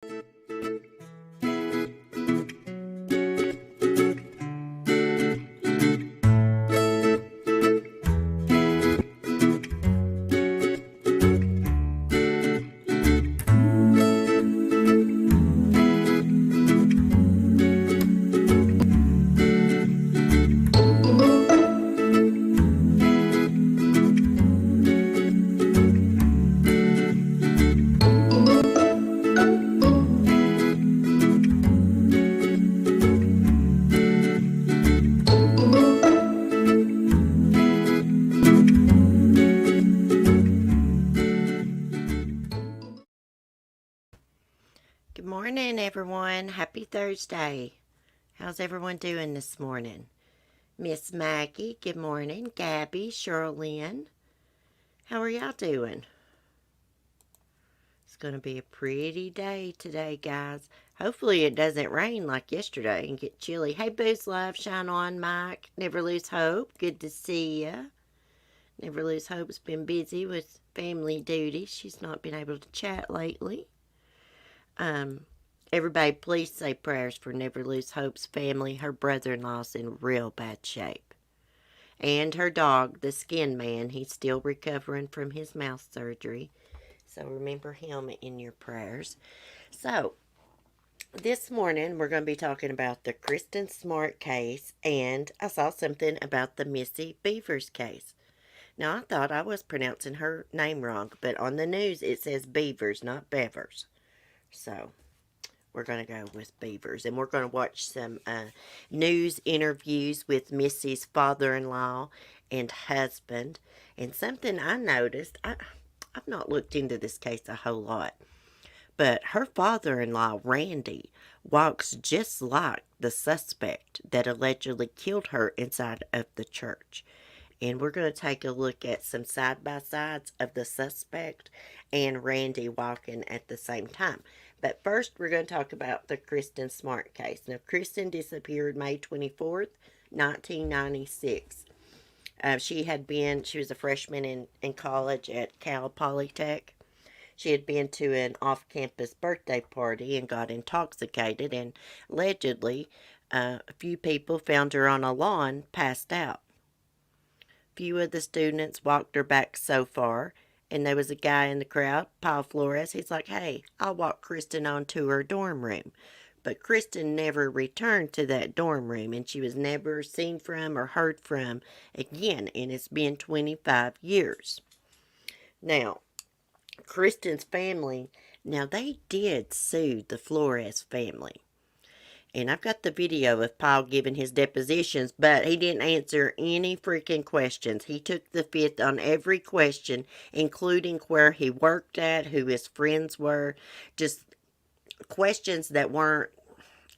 Good morning, everyone. Happy Thursday. How's everyone doing this morning? Miss Maggie, good morning. Gabby, Sherilyn, how are y'all doing? It's going to be a pretty day today, guys. Hopefully it doesn't rain like yesterday and get chilly. Hey, Boost Love, shine on, Mike. Never lose hope. Good to see ya. Never lose hope's been busy with family duties. She's not been able to chat lately. Everybody please say prayers for Never Lose Hope's family. Her brother-in-law's in real bad shape. And her dog, the Skin Man, he's still recovering from his mouth surgery. So remember him in your prayers. So, this morning we're going to be talking about the Kristin Smart case, and I saw something about the Missy Bevers case. Now, I thought I was pronouncing her name wrong, but on the news it says Beavers, not Bevers. So, we're going to go with Beavers. And we're going to watch some news interviews with Missy's father-in-law and husband. And something I noticed, I've not looked into this case a whole lot, but her father-in-law, Randy, walks just like the suspect that allegedly killed her inside of the church. And we're going to take a look at some side-by-sides of the suspect and Randy walking at the same time. But first, we're going to talk about the Kristin Smart case. Now, Kristin disappeared May 24th, 1996. She was a freshman in college at Cal Polytech. She had been to an off-campus birthday party and got intoxicated, and allegedly, a few people found her on a lawn, passed out. Few of the students walked her back so far, and there was a guy in the crowd, Paul Flores. He's like, hey, I'll walk Kristin on to her dorm room. But Kristin never returned to that dorm room, and she was never seen from or heard from again, and it's been 25 years. Now, Kristin's family, they did sue the Flores family. And I've got the video of Paul giving his depositions, but he didn't answer any freaking questions. He took the fifth on every question, including where he worked at, who his friends were. Just questions that weren't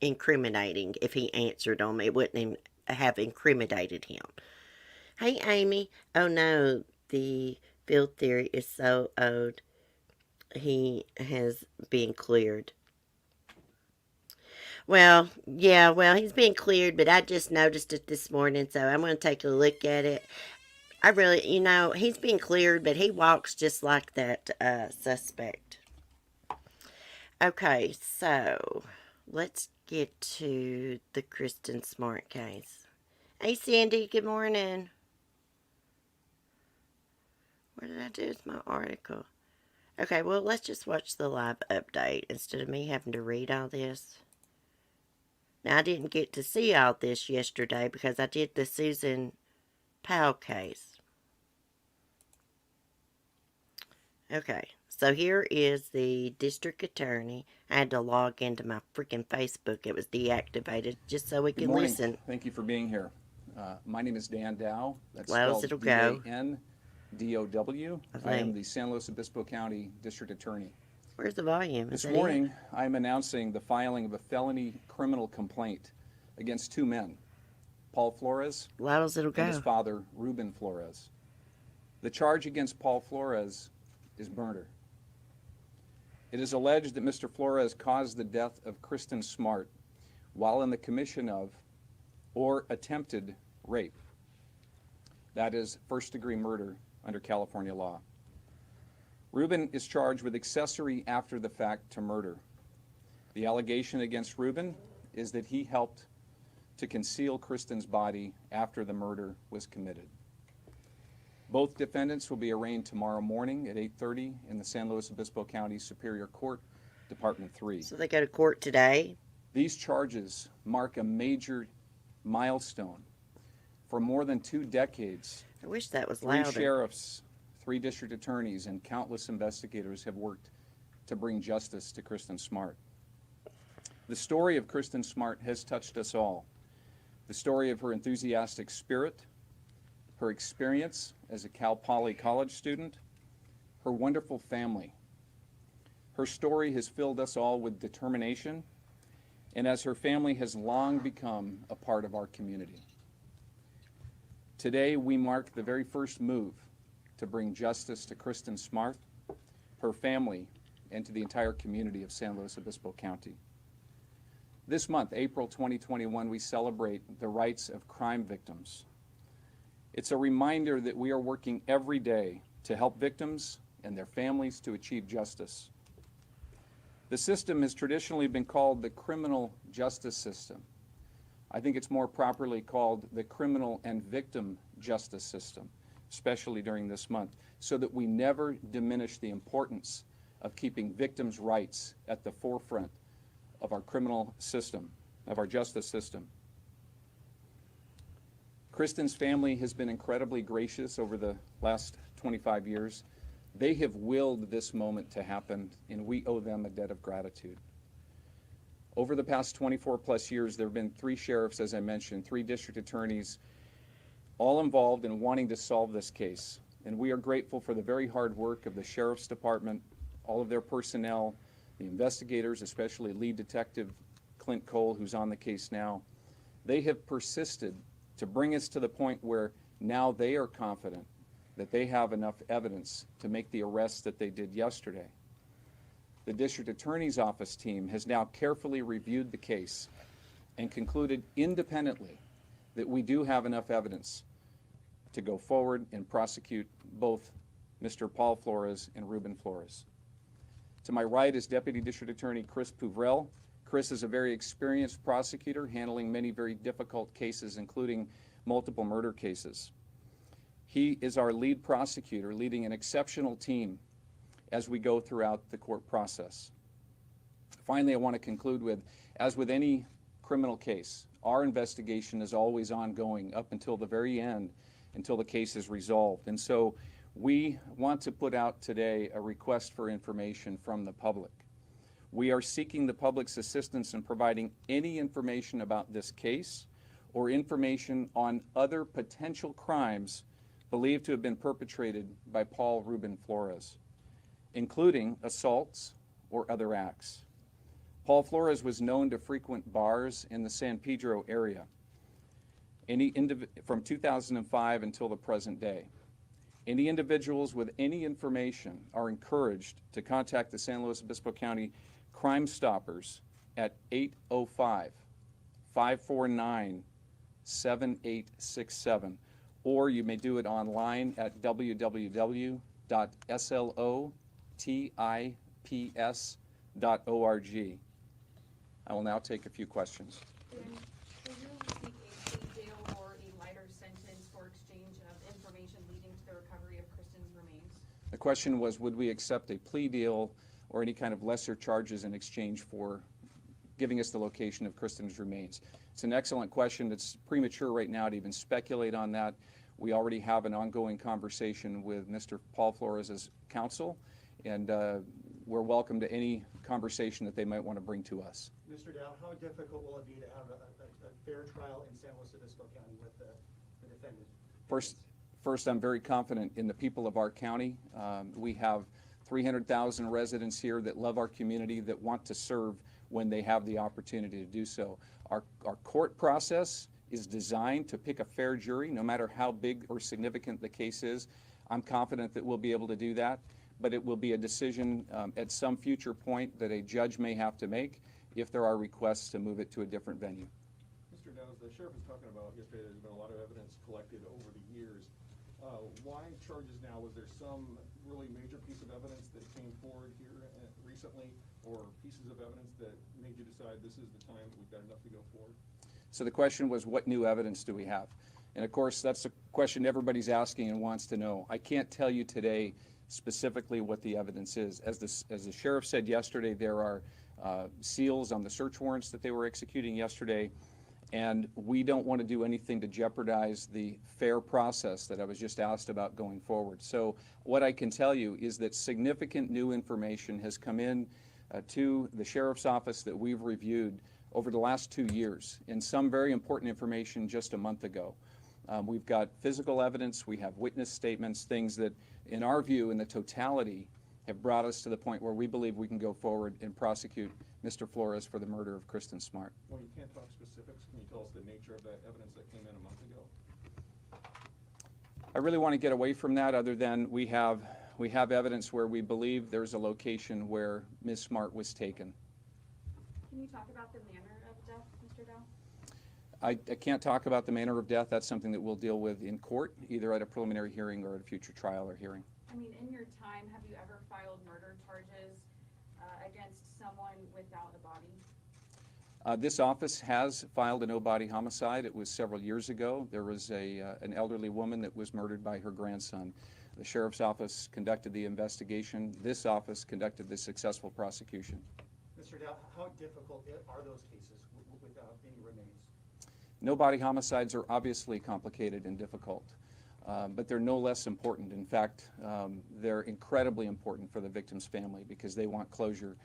incriminating. If he answered them, it wouldn't even have incriminated him. Hey, Amy. Oh, no. The field theory is so old. He has been cleared. Well, yeah, he's been cleared, but I just noticed it this morning, so I'm going to take a look at it. I really, he's been cleared, but he walks just like that suspect. Okay, so let's get to the Kristin Smart case. Hey, Sandy, good morning. What did I do with my article? Okay, well, let's just watch the live update instead of me having to read all this. Now, I didn't get to see all this yesterday because I did the Susan Powell case. Okay, so here is the district attorney. I had to log into my freaking Facebook. It was deactivated just so we could listen. Thank you for being here. My name is Dan Dow. That's spelled D-A-N-D-O-W. I am the San Luis Obispo County District Attorney. Where's the volume? This morning, I'm announcing the filing of a felony criminal complaint against two men, Paul Flores and his father, Ruben Flores. The charge against Paul Flores is murder. It is alleged that Mr. Flores caused the death of Kristin Smart while in the commission of or attempted rape. That is first-degree murder under California law. Ruben is charged with accessory after the fact to murder. The allegation against Ruben is that he helped to conceal Kristin's body after the murder was committed. Both defendants will be arraigned tomorrow morning at 8:30 in the San Luis Obispo County Superior Court, Department 3. So they go to court today? These charges mark a major milestone. For more than 2 decades, I wish that was louder. 3 sheriffs, 3 district attorneys, and countless investigators have worked to bring justice to Kristin Smart. The story of Kristin Smart has touched us all. The story of her enthusiastic spirit, her experience as a Cal Poly college student, her wonderful family. Her story has filled us all with determination, and as her family has long become a part of our community. Today, we mark the very first move to bring justice to Kristin Smart, her family, and to the entire community of San Luis Obispo County. This month, April 2021, we celebrate the rights of crime victims. It's a reminder that we are working every day to help victims and their families to achieve justice. The system has traditionally been called the criminal justice system. I think it's more properly called the criminal and victim justice system, especially during this month, so that we never diminish the importance of keeping victims' rights at the forefront of our criminal system, of our justice system. Kristin's family has been incredibly gracious over the last 25 years. They have willed this moment to happen, and we owe them a debt of gratitude. Over the past 24 plus years, there have been 3 sheriffs, as I mentioned, 3 district attorneys, all involved in wanting to solve this case. And we are grateful for the very hard work of the Sheriff's Department, all of their personnel, the investigators, especially lead detective Clint Cole, who's on the case now. They have persisted to bring us to the point where now they are confident that they have enough evidence to make the arrest that they did yesterday. The district attorney's office team has now carefully reviewed the case and concluded independently that we do have enough evidence to go forward and prosecute both Mr. Paul Flores and Ruben Flores. To my right is Deputy District Attorney Chris Puvrell. Chris is a very experienced prosecutor handling many very difficult cases, including multiple murder cases. He is our lead prosecutor, leading an exceptional team as we go throughout the court process. Finally, I want to conclude with, as with any criminal case, our investigation is always ongoing up until the very end, until the case is resolved. And so we want to put out today a request for information from the public. We are seeking the public's assistance in providing any information about this case or information on other potential crimes believed to have been perpetrated by Paul Ruben Flores, including assaults or other acts. Paul Flores was known to frequent bars in the San Pedro area from 2005 until the present day. Any individuals with any information are encouraged to contact the San Luis Obispo County Crime Stoppers at 805-549-7867, or you may do it online at www.slotips.org. I will now take a few questions. Will you seek a plea deal or a lighter sentence for exchange of information leading to the recovery of Kristin's remains? The question was, would we accept a plea deal or any kind of lesser charges in exchange for giving us the location of Kristin's remains? It's an excellent question. It's premature right now to even speculate on that. We already have an ongoing conversation with Mr. Paul Flores' counsel, and we're welcome to any conversation that they might want to bring to us. Mr. Dow, how difficult will it be to have a fair trial in San Luis Obispo County with the defendant? First, I'm very confident in the people of our county. We have 300,000 residents here that love our community, that want to serve when they have the opportunity to do so. Our court process is designed to pick a fair jury, no matter how big or significant the case is. I'm confident that we'll be able to do that, but it will be a decision at some future point that a judge may have to make if there are requests to move it to a different venue. Mr. Dow, the sheriff was talking about yesterday, there's been a lot of evidence collected over the years. Why charges now? Was there some really major piece of evidence that came forward here recently, or pieces of evidence that make made you decide this is the time that we've got enough to go forward? So the question was, what new evidence do we have? And of course, that's a question everybody's asking and wants to know. I can't tell you today specifically what the evidence is. As the sheriff said yesterday, there are seals on the search warrants that they were executing yesterday, and we don't want to do anything to jeopardize the fair process that I was just asked about going forward. So what I can tell you is that significant new information has come in to the sheriff's office that we've reviewed over the last 2 years, and some very important information just a month ago. We've got physical evidence, we have witness statements, things that, in our view, in the totality, have brought us to the point where we believe we can go forward and prosecute Mr. Flores for the murder of Kristin Smart. Well, you can't talk specifics. Can you tell us the nature of that evidence that came in a month ago? I really want to get away from that, other than we have evidence where we believe there's a location where Ms. Smart was taken. Can you talk about the manner of death, Mr. Dow? I can't talk about the manner of death. That's something that we'll deal with in court, either at a preliminary hearing or at a future trial or hearing. I mean, in your time, have you ever filed murder charges against someone without a body? This office has filed a no-body homicide. It was several years ago. There was an elderly woman that was murdered by her grandson. The sheriff's office conducted the investigation. This office conducted the successful prosecution. Mr. Dow, how difficult are those cases without any remains? No-body homicides are obviously complicated and difficult, but they're no less important. In fact, they're incredibly important for the victim's family because they want closure,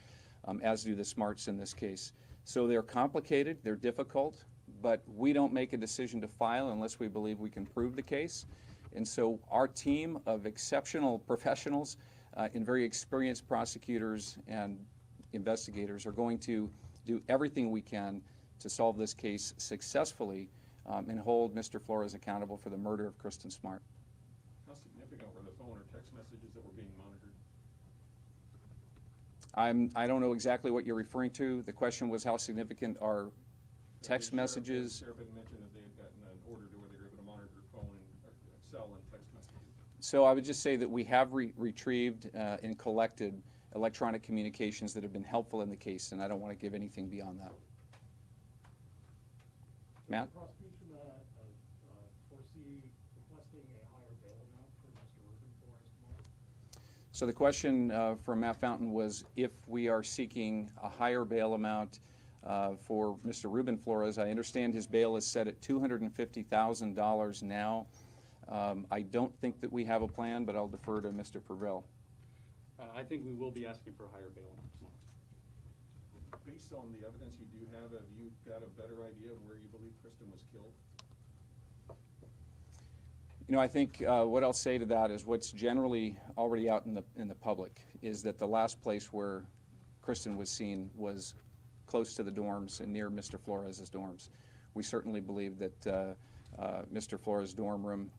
as do the Smarts in this case. So they're complicated, they're difficult, but we don't make a decision to file unless we believe we can prove the case. And so our team of exceptional professionals and very experienced prosecutors and investigators are going to do everything we can to solve this case successfully and hold Mr. Flores accountable for the murder of Kristin Smart. How significant were the phone or text messages that were being monitored? I don't know exactly what you're referring to. The question was, how significant are text messages? The sheriff had mentioned that they had gotten an order to where they were able to monitor phone and cell and text messages. So I would just say that we have retrieved and collected electronic communications that have been helpful in the case, and I don't want to give anything beyond that. Matt? Does the prosecution foresee requesting a higher bail amount for Mr. Rubin Flores tomorrow? So the question from Matt Fountain was if we are seeking a higher bail amount for Mr. Rubin Flores. I understand his bail is set at $250,000 now. I don't think that we have a plan, but I'll defer to Mr. Purvell. I think we will be asking for a higher bail amount. Based on the evidence you do have you got a better idea of where you believe Kristin was killed? You know, I think what I'll say to that is what's generally already out in the public is that the last place where Kristin was seen was close to the dorms and near Mr. Flores' dorms. We certainly believe that Mr. Flores' dorm room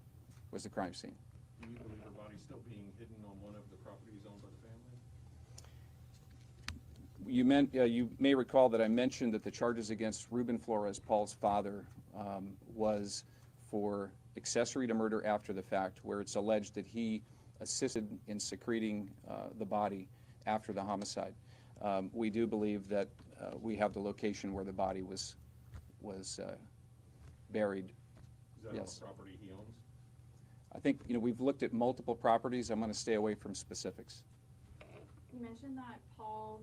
was the crime scene. Do you believe her body still being hidden on one of the properties owned by the family? You may recall that I mentioned that the charges against Rubin Flores, Paul's father, was for accessory to murder after the fact, where it's alleged that he assisted in secreting the body after the homicide. We do believe that we have the location where the body was buried. Is that Yes. on a property he owns? I think, you know, we've looked at multiple properties. I'm going to stay away from specifics. You mentioned that Paul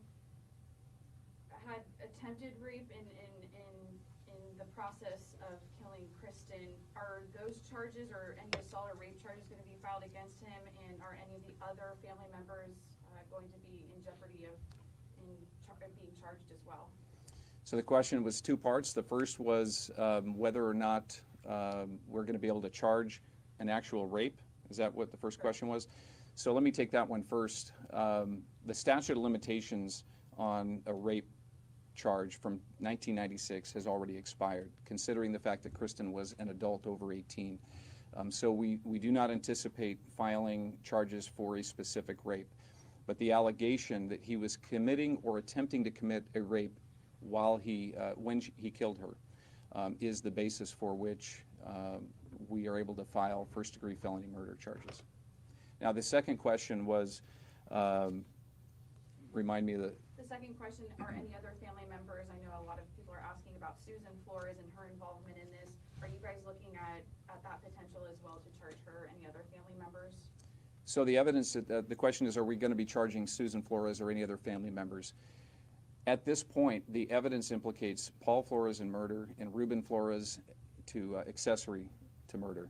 had attempted rape in the process of killing Kristin. Are those charges or any assault or rape charges going to be filed against him, and are any of the other family members going to be in jeopardy of being charged as well? So the question was two parts. The first was whether or not we're going to be able to charge an actual rape. Is that what the first question was? So let me take that one first. The statute of limitations on a rape charge from 1996 has already expired, considering the fact that Kristin was an adult over 18. So we do not anticipate filing charges for a specific rape. But the allegation that he was committing or attempting to commit a rape while when he killed her is the basis for which we are able to file first-degree felony murder charges. Now, the second question was, remind me of the... The second question, are any other family members Susan Flores and her involvement in this, are you guys looking at that potential as well to charge her, any other family members? So the evidence, the question is, are we going to be charging Susan Flores or any other family members? At this point, the evidence implicates Paul Flores in murder and Ruben Flores to accessory to murder.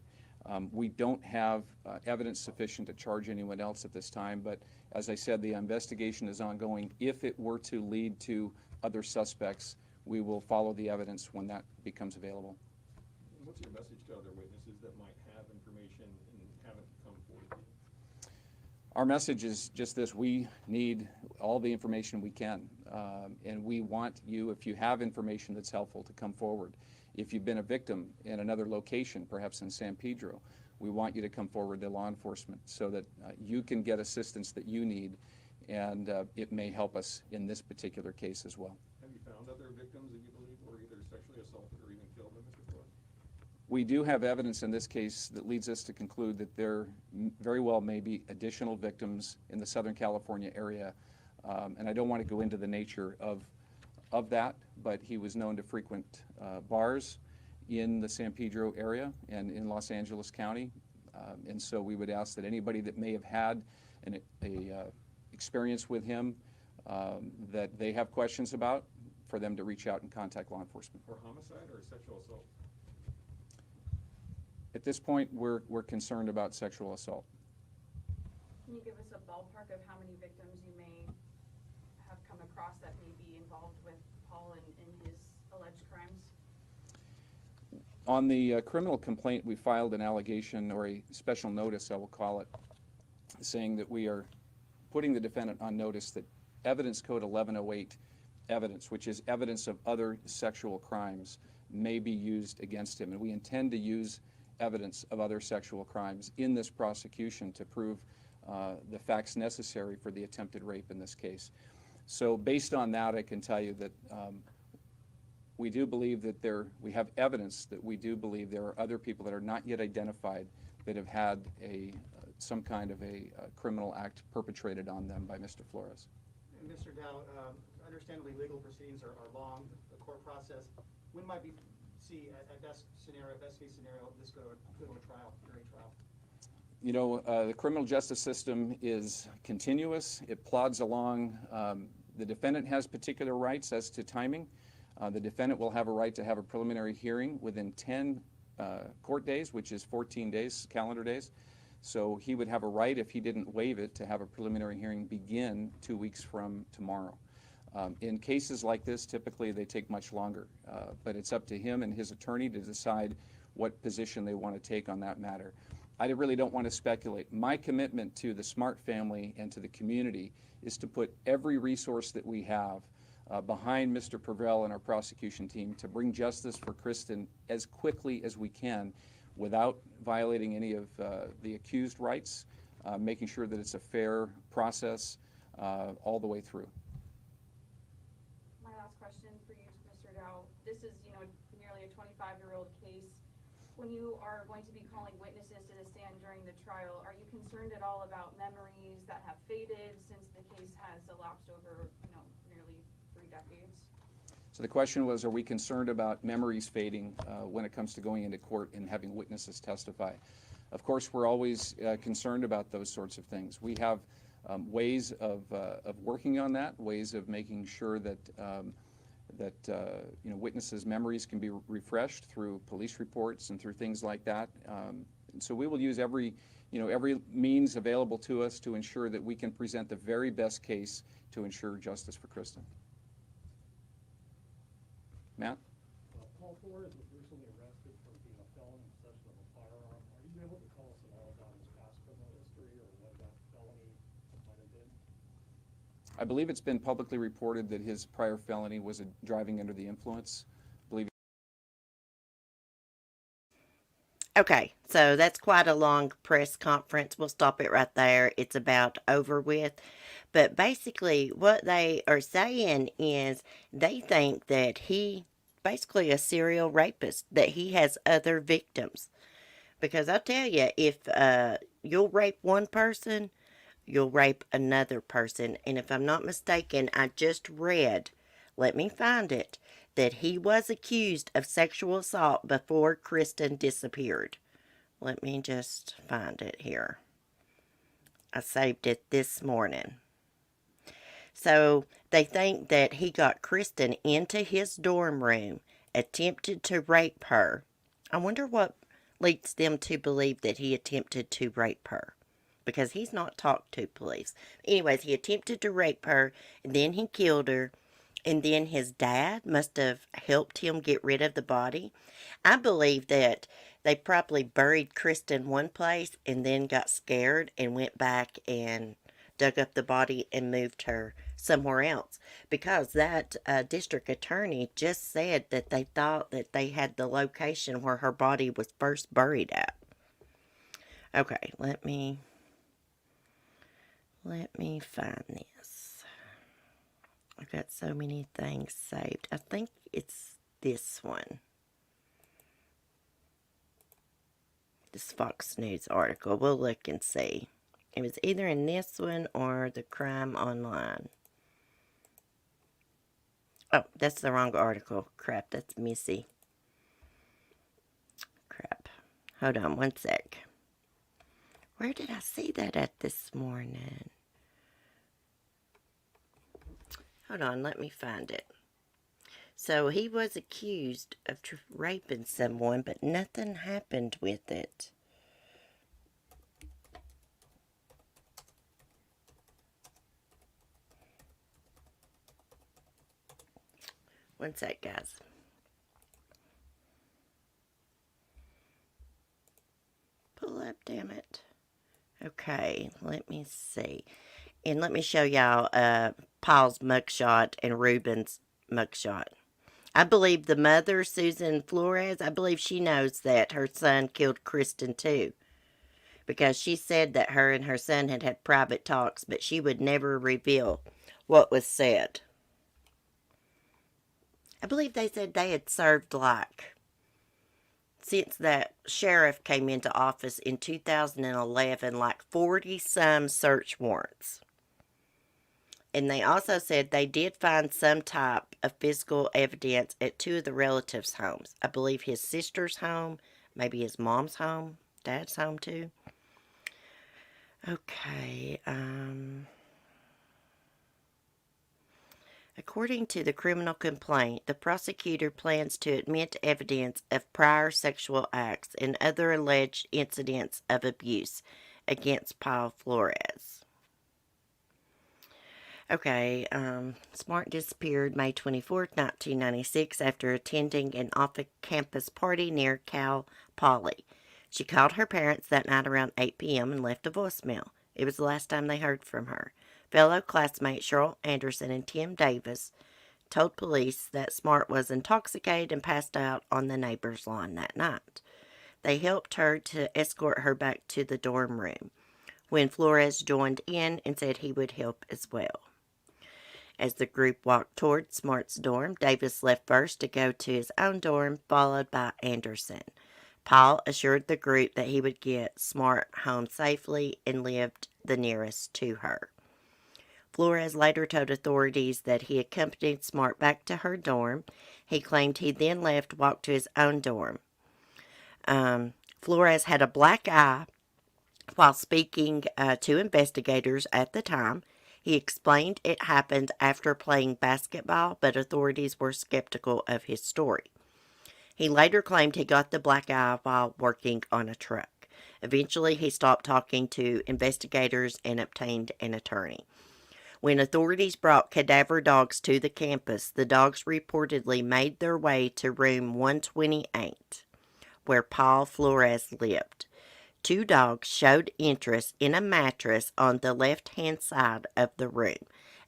We don't have evidence sufficient to charge anyone else at this time, but as I said, the investigation is ongoing. If it were to lead to other suspects, we will follow the evidence when that becomes available. And what's your message to other witnesses that might have information and haven't come forward? Our message is just this: we need all the information we can, and we want you, if you have information that's helpful, to come forward. If you've been a victim in another location, perhaps in San Pedro, we want you to come forward to law enforcement so that you can get assistance that you need, and it may help us in this particular case as well. Have you found other victims that you believe were either sexually assaulted or even killed by Mr. Flores? We do have evidence in this case that leads us to conclude that there very well may be additional victims in the Southern California area, and I don't want to go into the nature of that, but he was known to frequent bars in the San Pedro area and in Los Angeles County, and so we would ask that anybody that may have had an experience with him that they have questions about, for them to reach out and contact law enforcement. For homicide or sexual assault? At this point, we're concerned about sexual assault. Can you give us a ballpark of how many victims you may have come across that may be involved with Paul in his alleged crimes? On the criminal complaint, we filed an allegation, or a special notice, I will call it, saying that we are putting the defendant on notice that Evidence Code 1108 evidence, which is evidence of other sexual crimes, may be used against him. And we intend to use evidence of other sexual crimes in this prosecution to prove the facts necessary for the attempted rape in this case. So based on that, I can tell you that we do believe that we have evidence that we do believe there are other people that are not yet identified that have had some kind of a criminal act perpetrated on them by Mr. Flores. And Mr. Dow, understandably, legal proceedings are long, the court process. When might we see, at best case scenario, this go to a trial, jury trial? You know, the criminal justice system is continuous. It plods along. The defendant has particular rights as to timing. The defendant will have a right to have a preliminary hearing within 10 court days, which is 14 days, calendar days. So he would have a right, if he didn't waive it, to have a preliminary hearing begin 2 weeks from tomorrow. In cases like this, typically they take much longer, but it's up to him and his attorney to decide what position they want to take on that matter. I really don't want to speculate. My commitment to the Smart family and to the community is to put every resource that we have behind Mr. Purvell and our prosecution team to bring justice for Kristin as quickly as we can without violating any of the accused rights, making sure that it's a fair process all the way through. My last question for you, Mr. Dow. This is, nearly a 25-year-old case. When you are going to be calling witnesses to the stand during the trial, are you concerned at all about memories that have faded since the case has elapsed over, nearly 3 decades? So the question was, are we concerned about memories fading when it comes to going into court and having witnesses testify? Of course, we're always concerned about those sorts of things. We have ways of working on that, ways of making sure that witnesses' memories can be refreshed through police reports and through things like that. And so we will use every means available to us to ensure that we can present the very best case to ensure justice for Kristin. Matt? Paul Flores was recently arrested for being a felon in possession of a firearm. Are you able to tell us at all about his past criminal history or what that felony might have been? I believe it's been publicly reported that his prior felony was driving under the influence. Okay, so that's quite a long press conference. We'll stop it right there. It's about over with. But basically, what they are saying is they think that he, basically a serial rapist, that he has other victims. Because I'll tell you, if you'll rape one person, you'll rape another person. And if I'm not mistaken, I just read, let me find it, that he was accused of sexual assault before Kristin disappeared. Let me just find it here. I saved it this morning. So they think that he got Kristin into his dorm room, attempted to rape her. I wonder what leads them to believe that he attempted to rape her, because he's not talked to police. Anyways, he attempted to rape her, and then he killed her, and then his dad must have helped him get rid of the body. I believe that they probably buried Kristin one place and then got scared and went back and dug up the body and moved her somewhere else, because that district attorney just said that they thought that they had the location where her body was first buried at. Okay, let me find this. I've got so many things saved. I think it's this one. This Fox News article. We'll look and see. It was either in this one or the Crime Online. Oh, that's the wrong article. Crap, that's Missy. Crap. Hold on one sec. Where did I see that at this morning? Hold on, let me find it. So he was accused of raping someone, but nothing happened with it. One sec, guys. Pull up, damn it. Okay, let me see. And let me show y'all Paul's mugshot and Ruben's mugshot. I believe the mother, Susan Flores, I believe she knows that her son killed Kristin too. Because she said that her and her son had had private talks, but she would never reveal what was said. I believe they said they had served since that sheriff came into office in 2011, 40-some search warrants. And they also said they did find some type of physical evidence at two of the relatives' homes. I believe his sister's home, maybe his mom's home, dad's home too. Okay, according to the criminal complaint, the prosecutor plans to admit evidence of prior sexual acts and other alleged incidents of abuse against Paul Flores. Okay, Smart disappeared May 24th, 1996 after attending an off-campus party near Cal Poly. She called her parents that night around 8 p.m. and left a voicemail. It was the last time they heard from her. Fellow classmates Cheryl Anderson and Tim Davis told police that Smart was intoxicated and passed out on the neighbor's lawn that night. They helped her to escort her back to the dorm room, when Flores joined in and said he would help as well. As the group walked toward Smart's dorm, Davis left first to go to his own dorm, followed by Anderson. Paul assured the group that he would get Smart home safely and lived the nearest to her. Flores later told authorities that he accompanied Smart back to her dorm. He claimed he then walked to his own dorm. Flores had a black eye while speaking to investigators at the time. He explained it happened after playing basketball, but authorities were skeptical of his story. He later claimed he got the black eye while working on a truck. Eventually, he stopped talking to investigators and obtained an attorney. When authorities brought cadaver dogs to the campus, the dogs reportedly made their way to room 128, where Paul Flores lived. Two dogs showed interest in a mattress on the left-hand side of the room,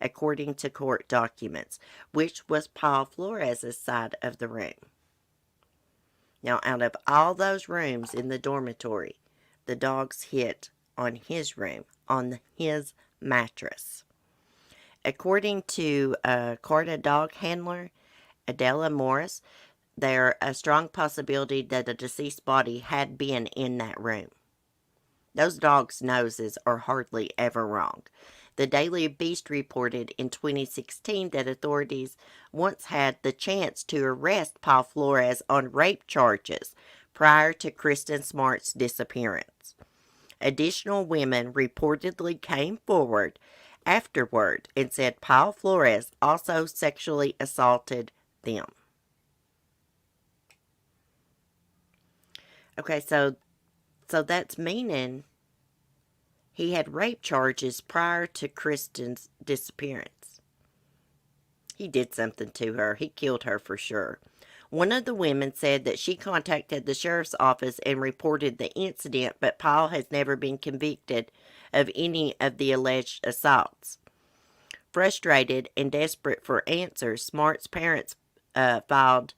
according to court documents, which was Paul Flores' side of the room. Now, out of all those rooms in the dormitory, the dogs hit on his room, on his mattress. According to a Carta dog handler, Adela Morris, there's a strong possibility that a deceased body had been in that room. Those dogs' noses are hardly ever wrong. The Daily Beast reported in 2016 that authorities once had the chance to arrest Paul Flores on rape charges prior to Kristin Smart's disappearance. Additional women reportedly came forward afterward and said Paul Flores also sexually assaulted them. Okay, so that's meaning he had rape charges prior to Kristin's disappearance. He did something to her. He killed her for sure. One of the women said that she contacted the sheriff's office and reported the incident, but Paul has never been convicted of any of the alleged assaults. Frustrated and desperate for answers, Smart's parents filed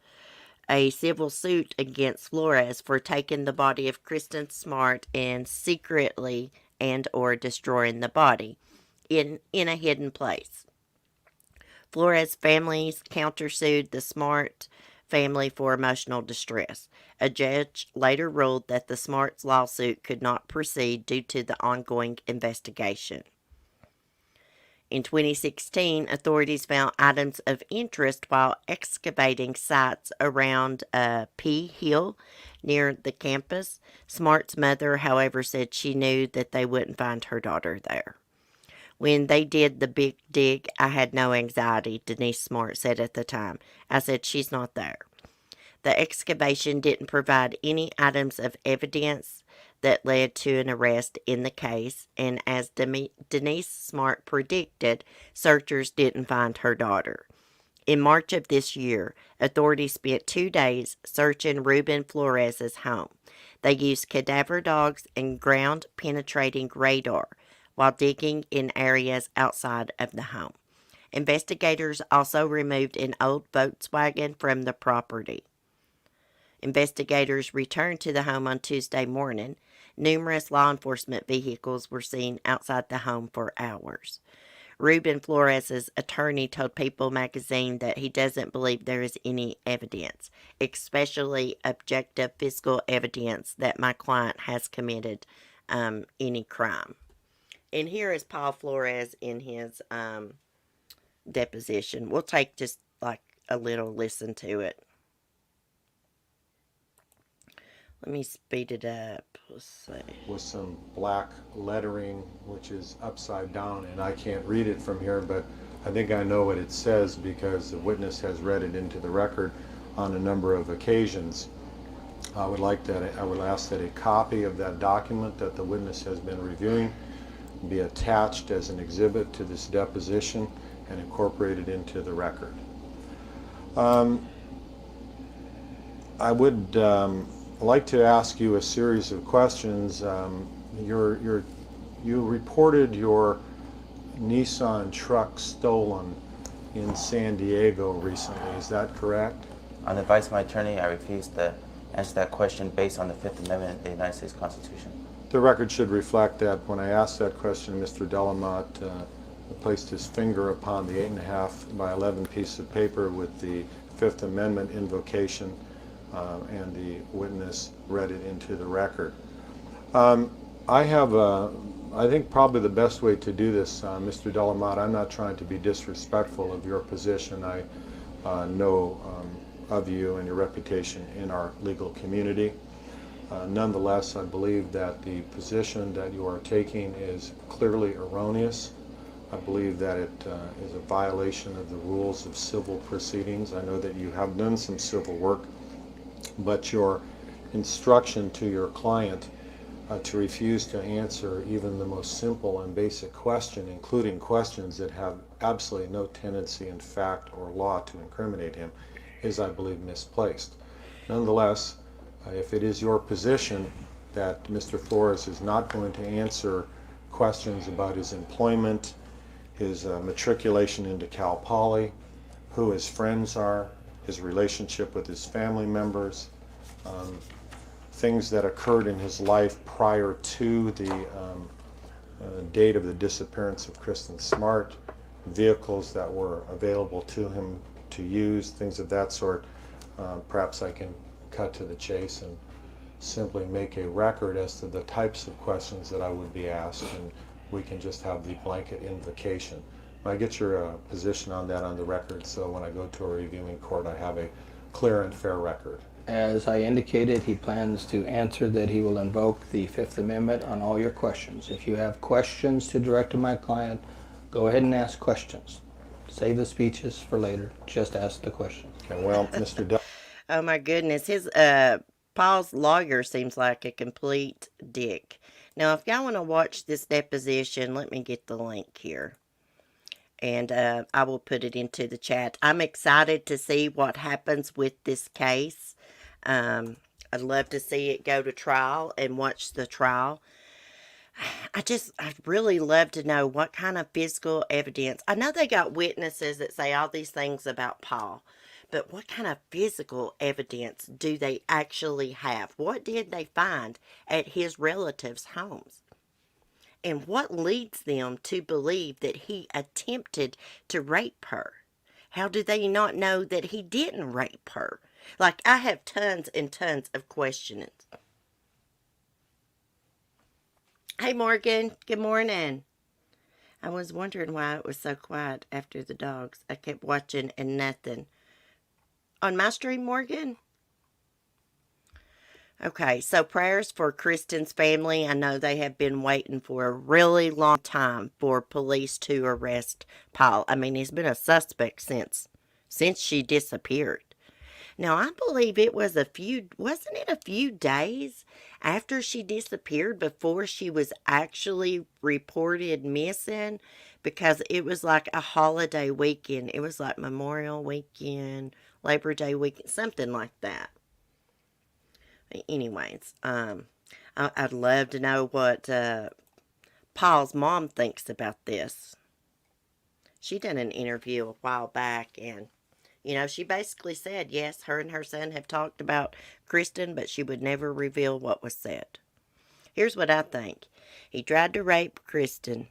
a civil suit against Flores for taking the body of Kristin Smart and secretly and or destroying the body in a hidden place. Flores' families countersued the Smart family for emotional distress. A judge later ruled that the Smart's lawsuit could not proceed due to the ongoing investigation. In 2016, authorities found items of interest while excavating sites around P Hill near the campus. Smart's mother, however, said she knew that they wouldn't find her daughter there. When they did the big dig, I had no anxiety, Denise Smart said at the time. I said, she's not there. The excavation didn't provide any items of evidence that led to an arrest in the case, and as Denise Smart predicted, searchers didn't find her daughter. In March of this year, authorities spent 2 days searching Ruben Flores' home. They used cadaver dogs and ground-penetrating radar while digging in areas outside of the home. Investigators also removed an old Volkswagen from the property. Investigators returned to the home on Tuesday morning. Numerous law enforcement vehicles were seen outside the home for hours. Ruben Flores' attorney told People magazine that he doesn't believe there is any evidence, especially objective physical evidence that my client has committed any crime. And here is Paul Flores in his deposition. We'll take just like a little listen to it. Let me speed it up. Let's see. With some black lettering, which is upside down, and I can't read it from here, but I think I know what it says because the witness has read it into the record on a number of occasions. I would ask that a copy of that document that the witness has been reviewing be attached as an exhibit to this deposition and incorporated into the record. I would like to ask you a series of questions. You reported your Nissan truck stolen in San Diego recently. Is that correct? On the advice of my attorney, I refuse to answer that question based on the Fifth Amendment of the United States Constitution. The record should reflect that when I asked that question, Mr. Delamotte placed his finger upon the 8.5 by 11 piece of paper with the Fifth Amendment invocation, and the witness read it into the record. I think probably the best way to do this, Mr. Delamotte, I'm not trying to be disrespectful of your position. I know of you and your reputation in our legal community. Nonetheless, I believe that the position that you are taking is clearly erroneous. I believe that it is a violation of the rules of civil proceedings. I know that you have done some civil work, but your instruction to your client to refuse to answer even the most simple and basic question, including questions that have absolutely no tendency in fact or law to incriminate him, is, I believe, misplaced. Nonetheless, if it is your position that Mr. Flores is not going to answer questions about his employment, his matriculation into Cal Poly, who his friends are, his relationship with his family members, things that occurred in his life prior to the date of the disappearance of Kristin Smart, vehicles that were available to him to use, things of that sort, perhaps I can cut to the chase and simply make a record as to the types of questions that I would be asked and we can just have the blanket invocation. I get your position on that on the record, so when I go to a reviewing court, I have a clear and fair record. As I indicated, he plans to answer that he will invoke the Fifth Amendment on all your questions. If you have questions to direct to my client, go ahead and ask questions. Save the speeches for later. Just ask the questions. Okay, well, Mr. Dow. Oh my goodness, his Paul's lawyer seems like a complete dick. Now, if y'all want to watch this deposition, let me get the link here. And I will put it into the chat. I'm excited to see what happens with this case. I'd love to see it go to trial and watch the trial. I'd really love to know what kind of physical evidence. I know they got witnesses that say all these things about Paul, but what kind of physical evidence do they actually have? What did they find at his relatives' homes? And what leads them to believe that he attempted to rape her? How do they not know that he didn't rape her? Like, I have tons and tons of questions. Hey, Morgan. Good morning. I was wondering why it was so quiet after the dogs. I kept watching and nothing. On my stream, Morgan? Okay, so prayers for Kristin's family. I know they have been waiting for a really long time for police to arrest Paul. I mean, he's been a suspect since she disappeared. Now, I believe it was wasn't it a few days after she disappeared before she was actually reported missing? Because it was like a holiday weekend. It was like Memorial Weekend, Labor Day weekend, something like that. Anyways, I'd love to know what Paul's mom thinks about this. She done an interview a while back, and you know, she basically said, yes, her and her son have talked about Kristin, but she would never reveal what was said. Here's what I think. He tried to rape Kristin.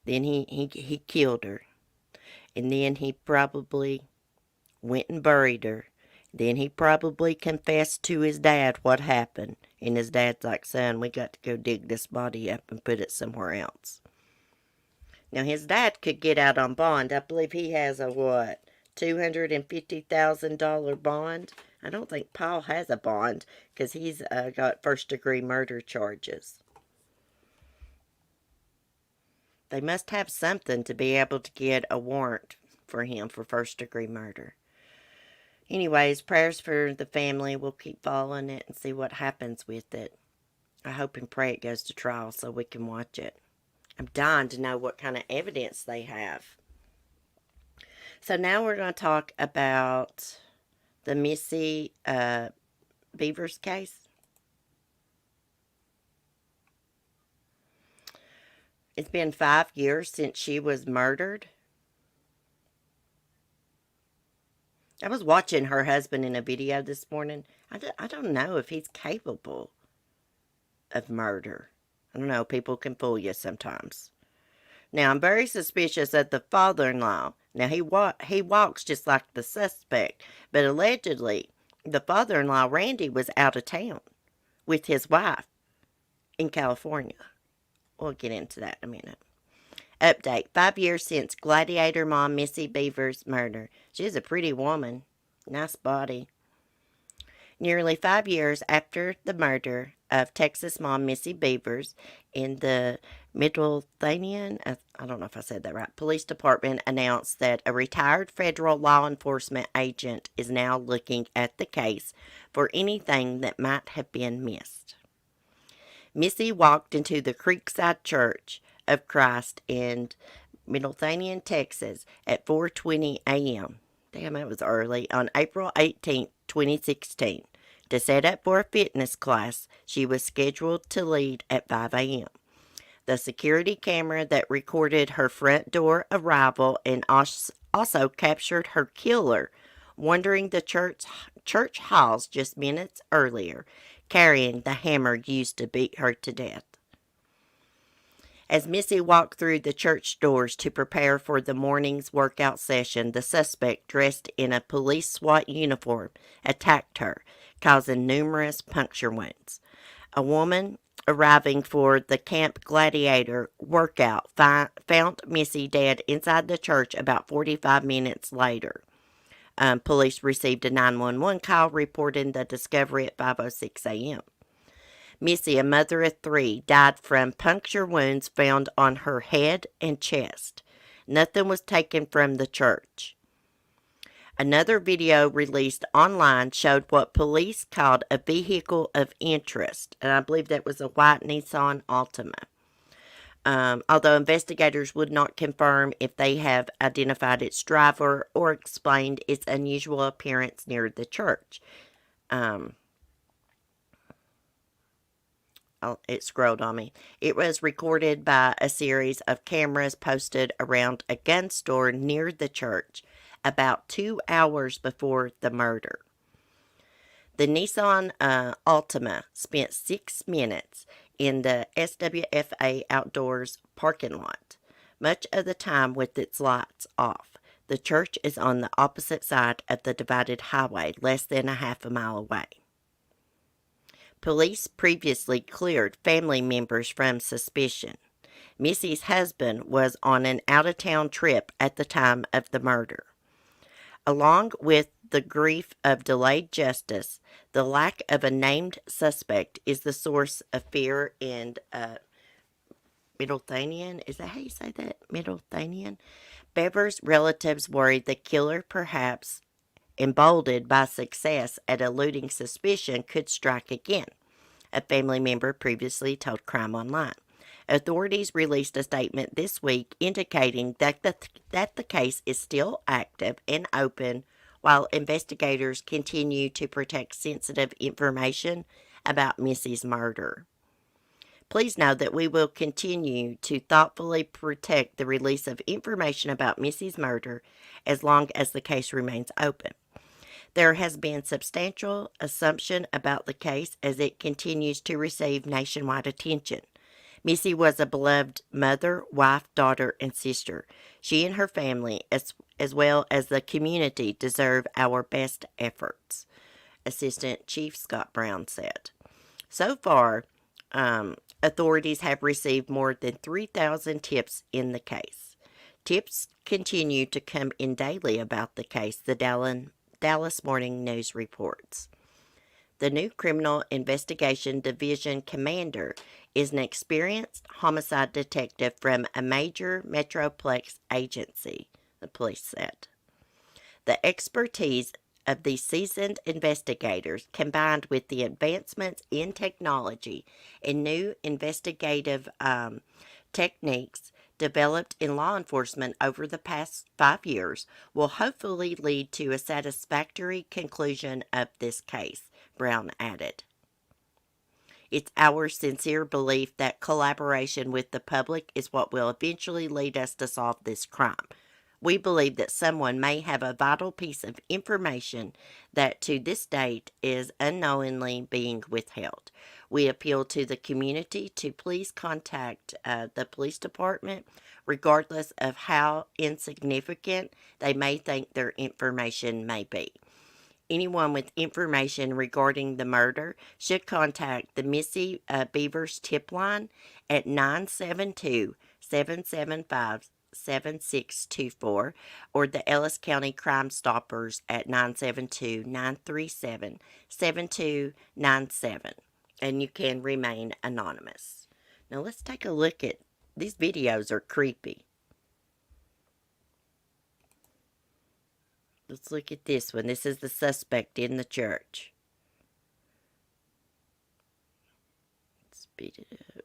Then he killed her. And then he probably went and buried her. Then he probably confessed to his dad what happened. And his dad's like, son, we got to go dig this body up and put it somewhere else. Now, his dad could get out on bond. I believe he has a, what, $250,000 bond. I don't think Paul has a bond because he's got first-degree murder charges. They must have something to be able to get a warrant for him for first-degree murder. Anyways, prayers for the family. We'll keep following it and see what happens with it. I hope and pray it goes to trial so we can watch it. I'm dying to know what kind of evidence they have. So now we're going to talk about the Missy Bevers case. It's been 5 years since she was murdered. I was watching her husband in a video this morning. I don't know if he's capable of murder. I don't know. People can fool you sometimes. Now, I'm very suspicious of the father-in-law. Now, he walks just like the suspect. But allegedly, the father-in-law, Randy, was out of town with his wife in California. We'll get into that in a minute. Update. 5 years since Gladiator mom Missy Bevers' murder. She's a pretty woman. Nice body. Nearly 5 years after the murder of Texas mom Missy Bevers in the Midlothian, I don't know if I said that right, police department announced that a retired federal law enforcement agent is now looking at the case for anything that might have been missed. Missy walked into the Creekside Church of Christ in Midlothian, Texas at 4:20 a.m. Damn, that was early. On April 18, 2016. To set up for a fitness class she was scheduled to lead at 5 a.m. The security camera that recorded her front door arrival and also captured her killer wandering the church halls just minutes earlier, carrying the hammer used to beat her to death. As Missy walked through the church doors to prepare for the morning's workout session, the suspect, dressed in a police SWAT uniform, attacked her, causing numerous puncture wounds. A woman arriving for the Camp Gladiator workout found Missy dead inside the church about 45 minutes later. Police received a 911 call reporting the discovery at 5:06 a.m. Missy, a mother of 3, died from puncture wounds found on her head and chest. Nothing was taken from the church. Another video released online showed what police called a vehicle of interest, and I believe that was a white Nissan Altima. Although investigators would not confirm if they have identified its driver or explained its unusual appearance near the church. It scrolled on me. It was recorded by a series of cameras posted around a gun store near the church about 2 hours before the murder. The Nissan Altima spent 6 minutes in the SWFA Outdoors parking lot, much of the time with its lights off. The church is on the opposite side of the divided highway, less than a half a mile away. Police previously cleared family members from suspicion. Missy's husband was on an out-of-town trip at the time of the murder. Along with the grief of delayed justice, the lack of a named suspect is the source of fear in Midlothian. Is that how you say that? Midlothian? Bevers' relatives worried the killer, perhaps emboldened by success at eluding suspicion, could strike again, a family member previously told Crime Online. Authorities released a statement this week indicating that the case is still active and open while investigators continue to protect sensitive information about Missy's murder. Please know that we will continue to thoughtfully protect the release of information about Missy's murder as long as the case remains open. There has been substantial assumption about the case as it continues to receive nationwide attention. Missy was a beloved mother, wife, daughter, and sister. She and her family, as well as the community, deserve our best efforts, Assistant Chief Scott Brown said. So far, authorities have received more than 3,000 tips in the case. Tips continue to come in daily about the case, the Dallas Morning News reports. The new Criminal Investigation Division commander is an experienced homicide detective from a major metroplex agency, the police said. The expertise of these seasoned investigators, combined with the advancements in technology and new investigative techniques developed in law enforcement over the past 5 years, will hopefully lead to a satisfactory conclusion of this case, Brown added. It's our sincere belief that collaboration with the public is what will eventually lead us to solve this crime. We believe that someone may have a vital piece of information that to this date is unknowingly being withheld. We appeal to the community to please contact the police department, regardless of how insignificant they may think their information may be. Anyone with information regarding the murder should contact the Missy Bevers tip line at 972-775-7624 or the Ellis County Crime Stoppers at 972-937-7297. And you can remain anonymous. Now let's take a look at, these videos are creepy. Let's look at this one. This is the suspect in the church. Let's speed it up.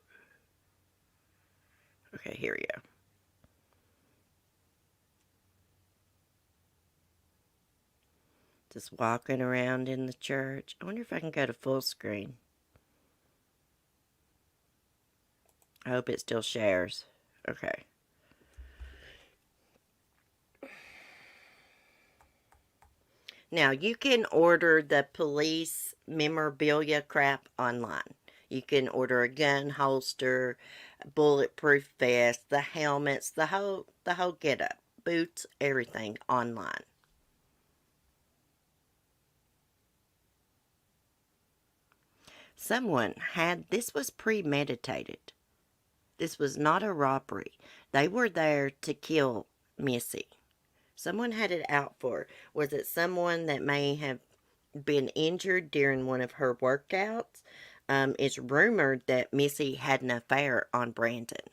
Okay, here we go. Just walking around in the church. I wonder if I can go to full screen. I hope it still shares. Okay. Now, you can order the police memorabilia crap online. You can order a gun holster, a bulletproof vest, the helmets, the whole get-up, boots, everything online. This was premeditated. This was not a robbery. They were there to kill Missy. Someone had it out for her. Was it someone that may have been injured during one of her workouts? It's rumored that Missy had an affair on Brandon.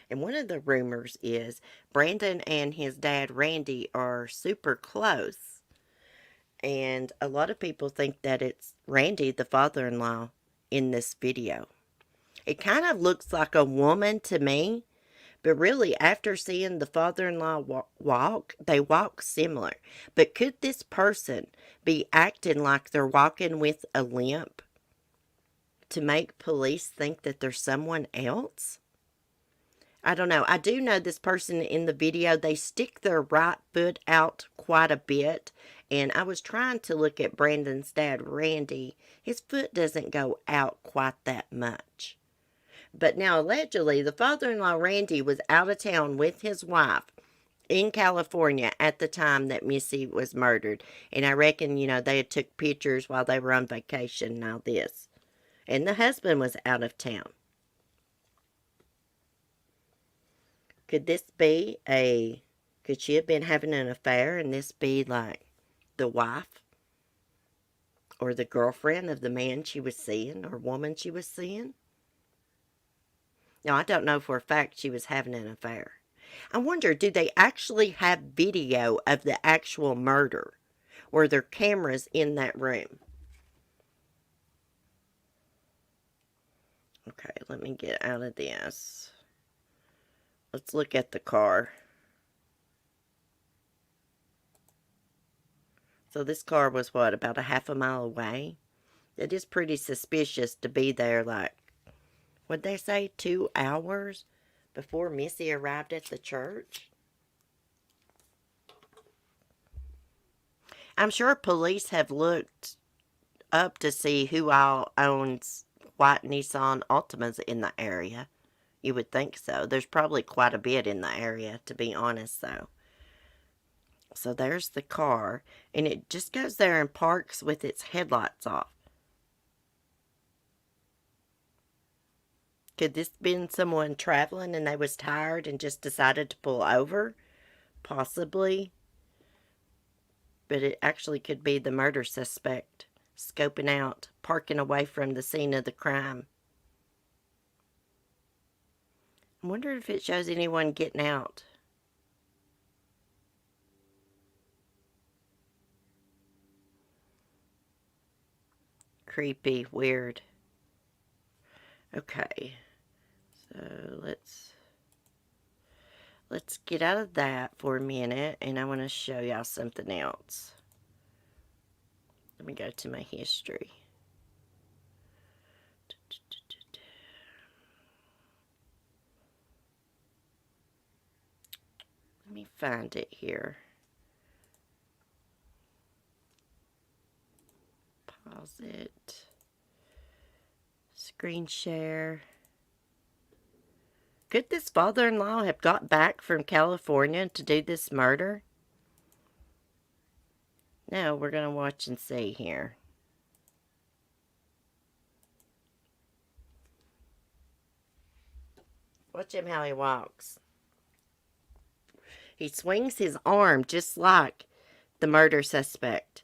And one of the rumors is Brandon and his dad, Randy, are super close. And a lot of people think that it's Randy, the father-in-law, in this video. It kind of looks like a woman to me, but really, after seeing the father-in-law walk, they walk similar. But could this person be acting like they're walking with a limp to make police think that there's someone else? I don't know. I do know this person in the video, they stick their right foot out quite a bit. And I was trying to look at Brandon's dad, Randy. His foot doesn't go out quite that much. But now, allegedly, the father-in-law, Randy, was out of town with his wife in California at the time that Missy was murdered. And I reckon, they had took pictures while they were on vacation and all this. And the husband was out of town. Could she have been having an affair and this be like the wife or the girlfriend of the man she was seeing or woman she was seeing? Now, I don't know for a fact she was having an affair. I wonder, do they actually have video of the actual murder? Were there cameras in that room? Okay, let me get out of this. Let's look at the car. So this car was what, about a half a mile away? It is pretty suspicious to be there like, what'd they say, 2 hours before Missy arrived at the church? I'm sure police have looked up to see who all owns white Nissan Altimas in the area. You would think so. There's probably quite a bit in the area, to be honest, though. So there's the car, and it just goes there and parks with its headlights off. Could this have been someone traveling and they was tired and just decided to pull over? Possibly. But it actually could be the murder suspect scoping out, parking away from the scene of the crime. I wonder if it shows anyone getting out. Creepy, weird. Okay. So let's get out of that for a minute, and I want to show y'all something else. Let me go to my history. Let me find it here. Pause it. Screen share. Could this father-in-law have got back from California to do this murder? No, we're going to watch and see here. Watch him how he walks. He swings his arm just like the murder suspect.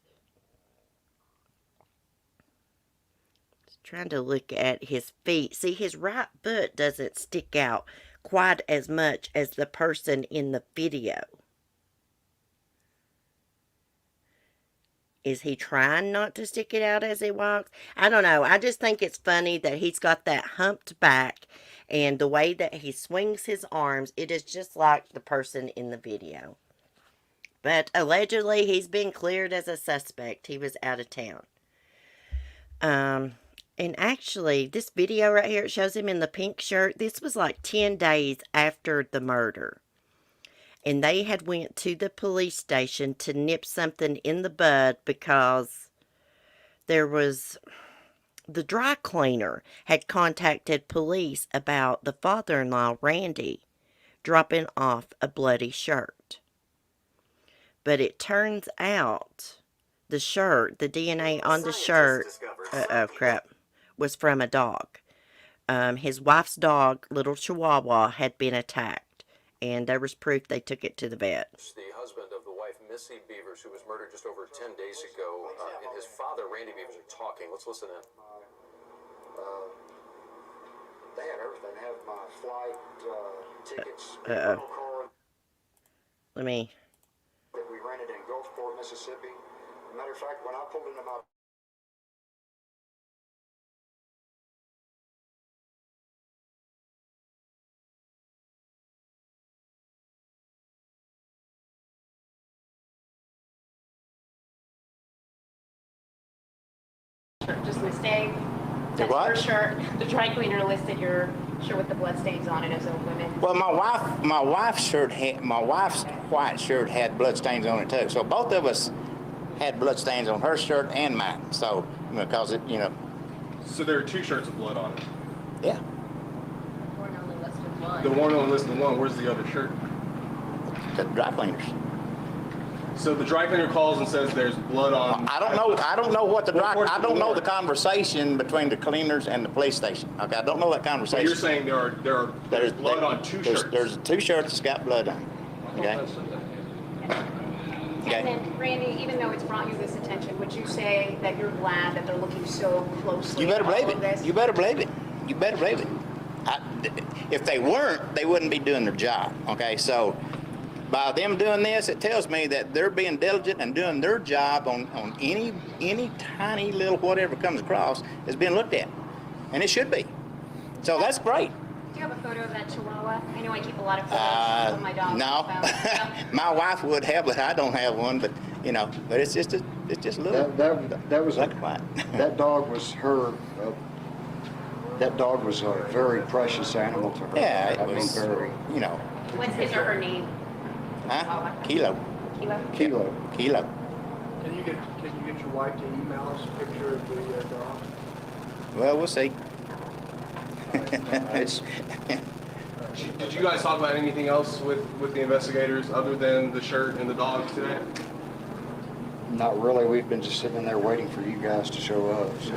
Trying to look at his feet. See, his right foot doesn't stick out quite as much as the person in the video. Is he trying not to stick it out as he walks? I don't know. I just think it's funny that he's got that humped back, and the way that he swings his arms, it is just like the person in the video. But allegedly, he's been cleared as a suspect. He was out of town. And actually, this video right here, it shows him in the pink shirt. This was like 10 days after the murder. And they had went to the police station to nip something in the bud because there was... The dry cleaner had contacted police about the father-in-law, Randy, dropping off a bloody shirt. But it turns out the shirt, the DNA on the shirt... Uh-oh, crap. was from a dog. His wife's dog, little Chihuahua, had been attacked, and there was proof they took it to the vet. The husband of the wife, Missy Bevers, who was murdered just over 10 days ago, and his father, Randy Beavers, are talking. Let's listen in. They have everything. They have my flight, tickets, Let me... that we rented in Gulfport, Mississippi. Matter of fact, when I pulled into my Just a mistake. The what? For sure. The dry cleaner listed your shirt with the bloodstains on it as a woman. Well, my wife's white shirt had bloodstains on it too. So both of us had bloodstains on her shirt and mine. So because it, So there are 2 shirts of blood on it. Yeah. The one only listed one. The one only listed one. Where's the other shirt? The dry cleaners. So the dry cleaner calls and says there's blood on. I don't know what I don't know the conversation between the cleaners and the police station. Okay, I don't know that conversation. But you're saying there's blood on 2 shirts. There's 2 shirts that's got blood on. Okay. And then, Randy, even though it's brought you this attention, would you say that you're glad that they're looking so closely? You better at all believe of it. this? You better believe it. You better believe it. If they weren't, they wouldn't be doing their job. Okay, so by them doing this, it tells me that they're being diligent and doing their job on any tiny little whatever comes across is being looked at, and it should be. So that's great. Do you have a photo of that Chihuahua? I know I keep a lot of photos of my dog. No, my wife would have, but I don't have one. But but it's just a little. that was like that dog was her. That dog was a very precious animal to her. Yeah, it was. Very. What's his or her name? Huh? Kilo. Kilo. Can you get your wife to email us a picture of the dog? Well, we'll see. Did you guys talk about anything else with the investigators other than the shirt and the dog today? Not really. We've been just sitting there waiting for you guys to show up. So.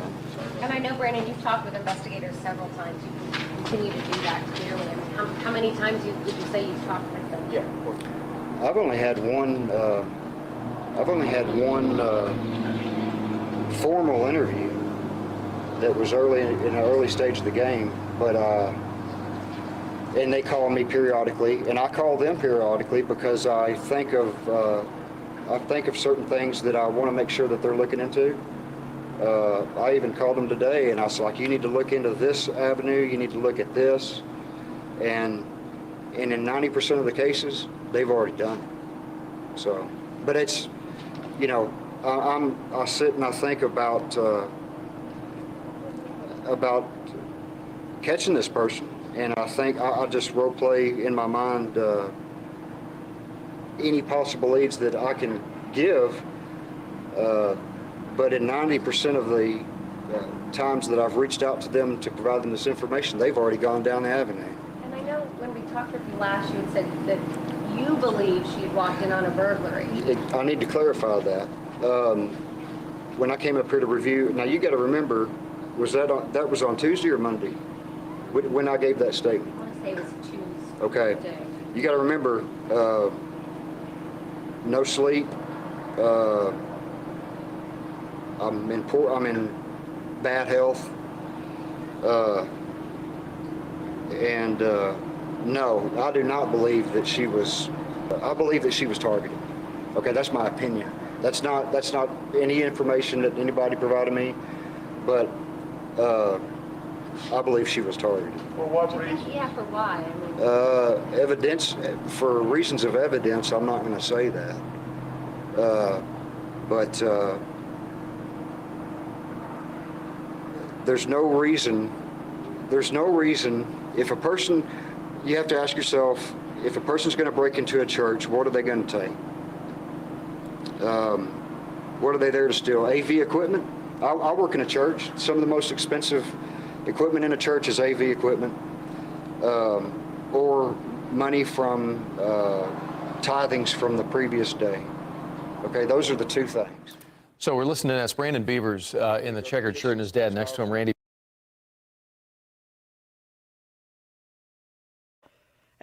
And I know, Brandon, you've talked with investigators several times. You continue to do that clearly. I mean, how many times would you say you've talked with them? Yeah. I've only had one. Formal interview that was early in an early stage of the game, but and they call me periodically, and I call them periodically because I think of certain things that I want to make sure that they're looking into. I even called them today, and I was like, "You need to look into this avenue. You need to look at this," and in 90% of the cases, they've already done it. So, but it's, I sit and I think about catching this person, and I think I just role play in my mind any possible leads that I can give. But in 90% of the times that I've reached out to them to provide them this information, they've already gone down the avenue. And I know when we talked with you last, you had said that you believe she had walked in on a burglary. I need to clarify that. When I came up here to review, now you got to remember, that was on Tuesday or Monday when I gave that statement? I want to say it was Tuesday. Okay. You got to remember, no sleep. I'm in bad health, and no, I do not believe that she was. I believe that she was targeted. Okay, that's my opinion. That's not any information that anybody provided me, but I believe she was targeted. For what reason? Yeah, for why? I mean, evidence, for reasons of evidence, I'm not going to say that. But there's no reason, if a person, you have to ask yourself, if a person's going to break into a church, what are they going to take? What are they there to steal? AV equipment? I work in a church. Some of the most expensive equipment in a church is AV equipment, or money from tithings from the previous day. Okay, those are the two things. So we're listening to Brandon Beavers in the checkered shirt and his dad next to him, Randy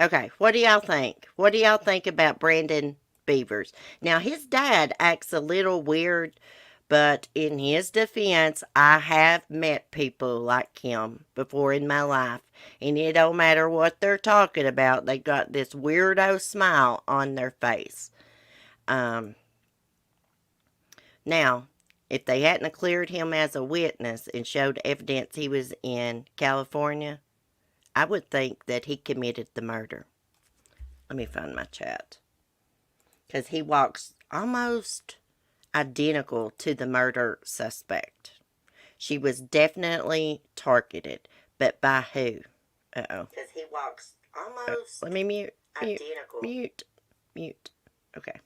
Okay, what do y'all think? What do y'all think about Brandon Beavers? Now, his dad acts a little weird, but in his defense, I have met people like him before in my life, and it don't matter what they're talking about, they got this weirdo smile on their face. Now, if they hadn't cleared him as a witness and showed evidence he was in California, I would think that he committed the murder. Let me find my chat. Because he walks almost identical to the murder suspect. She was definitely targeted, but by who? Uh-oh. Because he walks almost let me mute. Mute. Okay.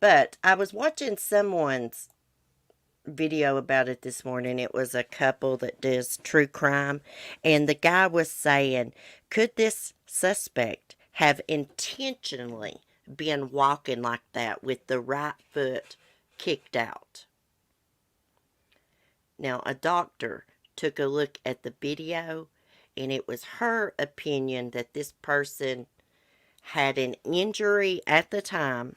But I was watching someone's video about it this morning. It was a couple that does true crime, and the guy was saying, could this suspect have intentionally been walking like that with the right foot kicked out? Now, a doctor took a look at the video, and it was her opinion that this person had an injury at the time,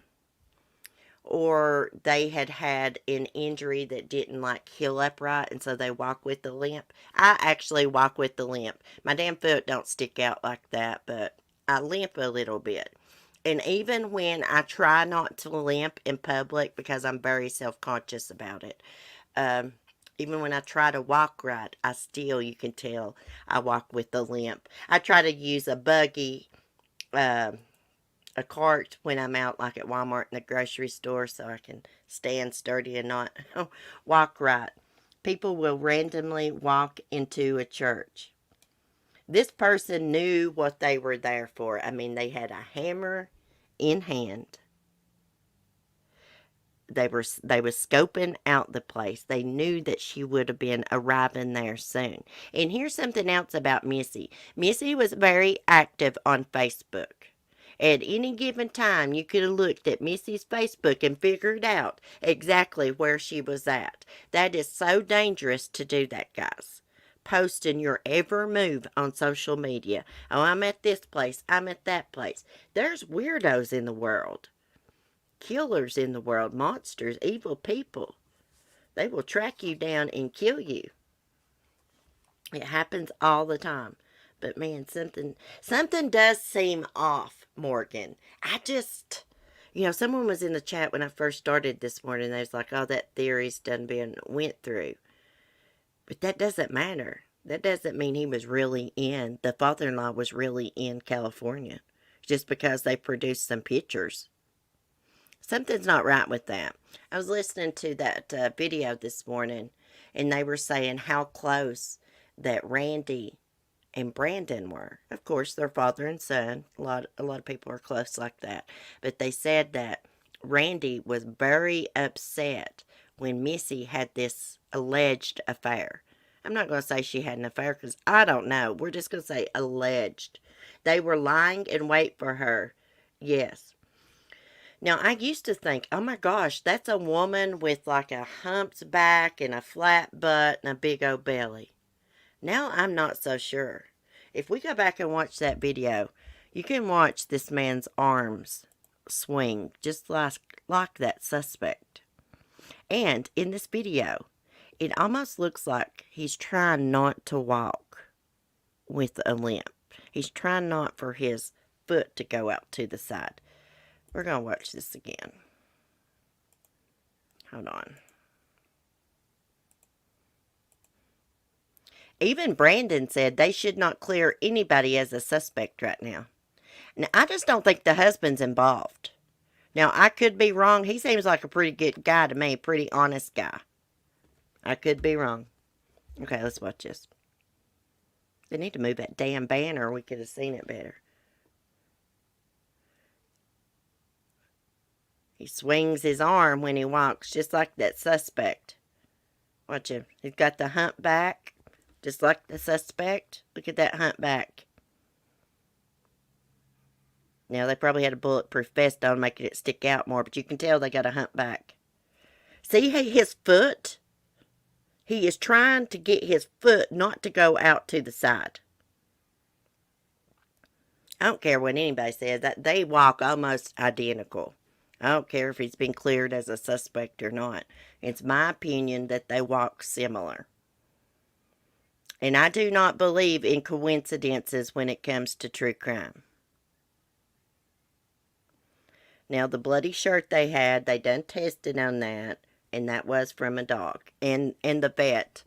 or they had had an injury that didn't like heal up right, and so they walk with the limp. I actually walk with the limp. My damn foot don't stick out like that, but I limp a little bit. And even when I try not to limp in public, because I'm very self-conscious about it, even when I try to walk right, I still, you can tell, I walk with the limp. I try to use a buggy, a cart when I'm out, like at Walmart and the grocery store, so I can stand sturdy and not walk right. People will randomly walk into a church. This person knew what they were there for. I mean, they had a hammer in hand. They were scoping out the place. They knew that she would have been arriving there soon. And here's something else about Missy. Missy was very active on Facebook. At any given time, you could have looked at Missy's Facebook and figured out exactly where she was at. That is so dangerous to do that, guys. Posting your every move on social media. Oh, I'm at this place. I'm at that place. There's weirdos in the world. Killers in the world. Monsters. Evil people. They will track you down and kill you. It happens all the time. But man, something does seem off, Morgan. I just, someone was in the chat when I first started this morning. They was like, oh, that theory's done been went through. But that doesn't matter. That doesn't mean he was really the father-in-law was really in California. Just because they produced some pictures. Something's not right with that. I was listening to that video this morning, and they were saying how close that Randy and Brandon were. Of course, they're father and son. A lot of people are close like that. But they said that Randy was very upset when Missy had this alleged affair. I'm not going to say she had an affair because I don't know. We're just going to say alleged. They were lying in wait for her. Yes. Now, I used to think, oh my gosh, that's a woman with like a humped back and a flat butt and a big old belly. Now I'm not so sure. If we go back and watch that video, you can watch this man's arms swing just like that suspect. And in this video, it almost looks like he's trying not to walk with a limp. He's trying not for his foot to go out to the side. We're going to watch this again. Hold on. Even Brandon said they should not clear anybody as a suspect right now. Now, I just don't think the husband's involved. Now, I could be wrong. He seems like a pretty good guy to me, pretty honest guy. I could be wrong. Okay, let's watch this. They need to move that damn banner. We could have seen it better. He swings his arm when he walks, just like that suspect. Watch him. He's got the hump back. Just like the suspect. Look at that hump back. Now, they probably had a bulletproof vest on, making it stick out more, but you can tell they got a hump back. See his foot? He is trying to get his foot not to go out to the side. I don't care what anybody says, that they walk almost identical. I don't care if he's been cleared as a suspect or not. It's my opinion that they walk similar. And I do not believe in coincidences when it comes to true crime. Now, the bloody shirt they had, they done tested on that, and that was from a dog. And the vet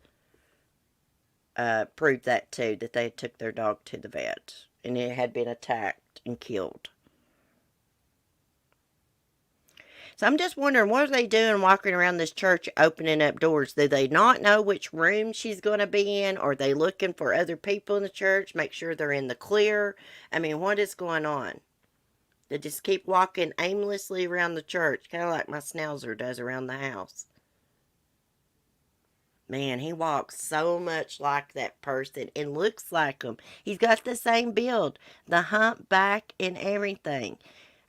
proved that too, that they took their dog to the vet. And it had been attacked and killed. So I'm just wondering, what are they doing walking around this church opening up doors? Do they not know which room she's going to be in? Or are they looking for other people in the church? Make sure they're in the clear? I mean, what is going on? They just keep walking aimlessly around the church, kind of like my schnauzer does around the house. Man, he walks so much like that person and looks like him. He's got the same build, the humpback and everything.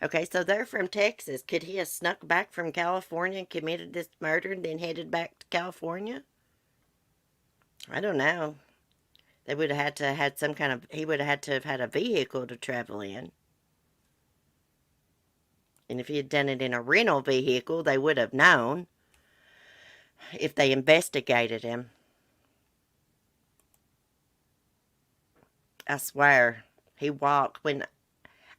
Okay, so they're from Texas. Could he have snuck back from California and committed this murder and then headed back to California? I don't know. They would have had to have had some kind of, he would have had to have had a vehicle to travel in. And if he had done it in a rental vehicle, they would have known if they investigated him. I swear, he walked when